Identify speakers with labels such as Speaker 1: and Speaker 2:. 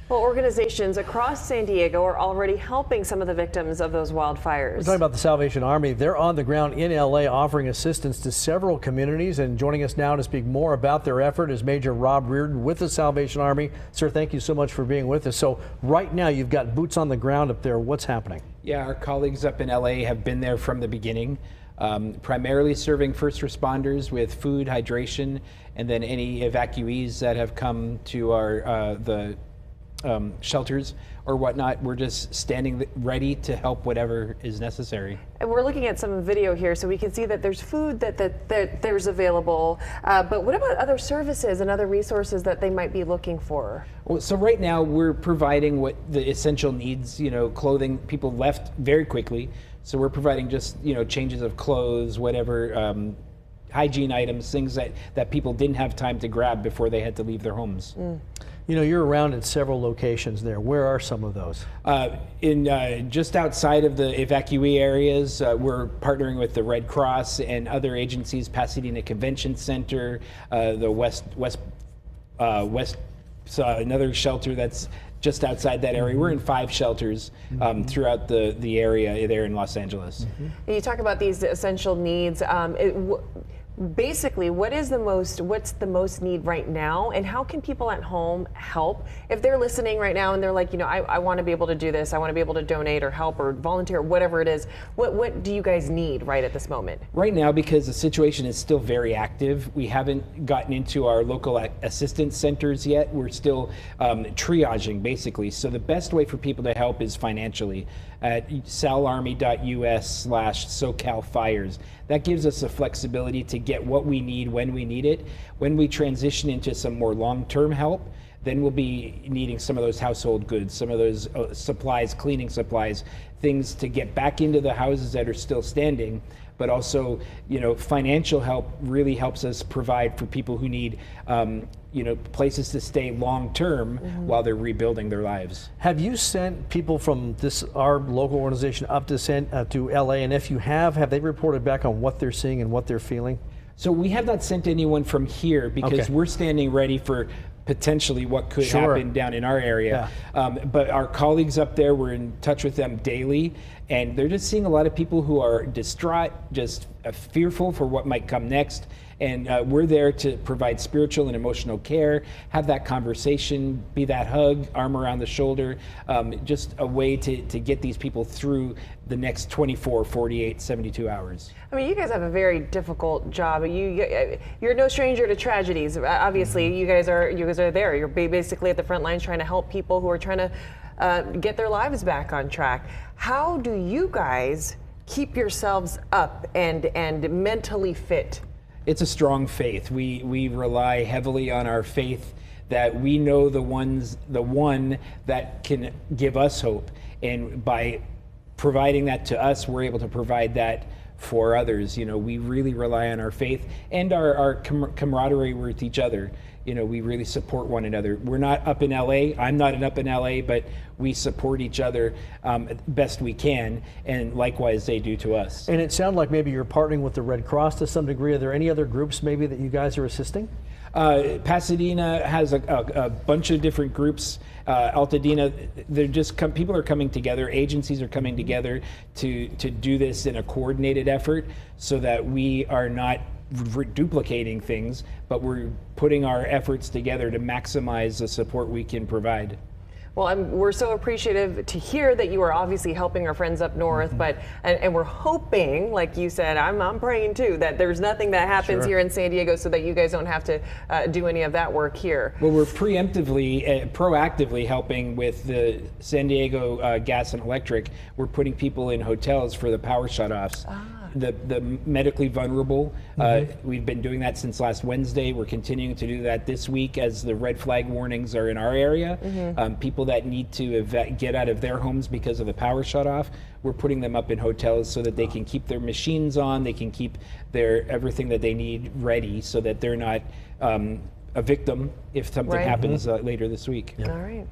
Speaker 1: Well, organizations across San Diego are already helping some of the victims of those wildfires.
Speaker 2: We're talking about the Salvation Army. They're on the ground in LA offering assistance to several communities. And joining us now to speak more about their effort is Major Rob Reardon with the Salvation Army. Sir, thank you so much for being with us. So right now you've got boots on the ground up there. What's happening?
Speaker 3: Yeah, our colleagues up in LA have been there from the beginning, primarily serving first responders with food, hydration, and then any evacuees that have come to our shelters or whatnot. We're just standing ready to help whatever is necessary.
Speaker 1: And we're looking at some video here, so we can see that there's food that there's available. But what about other services and other resources that they might be looking for?
Speaker 3: Well, so right now we're providing what the essential needs, clothing. People left very quickly. So we're providing just, changes of clothes, whatever, hygiene items, things that people didn't have time to grab before they had to leave their homes.
Speaker 2: You're around at several locations there. Where are some of those?
Speaker 3: Just outside of the evacuee areas, we're partnering with the Red Cross and other agencies, Pasadena Convention Center, the West, another shelter that's just outside that area. We're in 5 shelters throughout the area there in Los Angeles.
Speaker 1: You talk about these essential needs. Basically, what's the most need right now, and how can people at home help? If they're listening right now and they're like, I want to be able to do this, I want to be able to donate or help or volunteer, whatever it is, what do you guys need right at this moment?
Speaker 3: Right now, because the situation is still very active, we haven't gotten into our local assistance centers yet. We're still triaging, basically. So the best way for people to help is financially at salarmy.us/SoCalFires. That gives us the flexibility to get what we need when we need it. When we transition into some more long-term help, then we'll be needing some of those household goods, some of those supplies, cleaning supplies, things to get back into the houses that are still standing. But also, financial help really helps us provide for people who need, places to stay long term while they're rebuilding their lives.
Speaker 2: Have you sent people from our local organization up to LA? And if you have they reported back on what they're seeing and what they're feeling?
Speaker 3: So we have not sent anyone from here because we're standing ready for potentially what could happen down in our area. But our colleagues up there, we're in touch with them daily, and they're just seeing a lot of people who are distraught, just fearful for what might come next. And we're there to provide spiritual and emotional care, have that conversation, be that hug, arm around the shoulder, just a way to get these people through the next 24, 48, 72 hours.
Speaker 1: I mean, you guys have a very difficult job. You're no stranger to tragedies. Obviously, you guys are there. You're basically at the front lines trying to help people who are trying to get their lives back on track. How do you guys keep yourselves up and mentally fit?
Speaker 3: It's a strong faith. We rely heavily on our faith that we know the one that can give us hope. And by providing that to us, we're able to provide that for others. We really rely on our faith and our camaraderie with each other. We really support one another. We're not up in LA. I'm not up in LA, but we support each other best we can, and likewise they do to us.
Speaker 2: And it sounds like maybe you're partnering with the Red Cross to some degree. Are there any other groups maybe that you guys are assisting?
Speaker 3: Pasadena has a bunch of different groups. Altadena, people are coming together, agencies are coming together to do this in a coordinated effort so that we are not duplicating things, but we're putting our efforts together to maximize the support we can provide.
Speaker 1: Well, we're so appreciative to hear that you are obviously helping our friends up north, and we're hoping, like you said, I'm praying too, that there's nothing that happens here in San Diego so that you guys don't have to do any of that work here.
Speaker 3: Well, we're proactively helping with the San Diego Gas and Electric. We're putting people in hotels for the power shutoffs. The medically vulnerable, we've been doing that since last Wednesday. We're continuing to do that this week as the red flag warnings are in our area. People that need to get out of their homes because of the power shutoff, we're putting them up in hotels so that they can keep their machines on, they can keep everything that they need ready so that they're not a victim if something happens later this week.
Speaker 1: All right.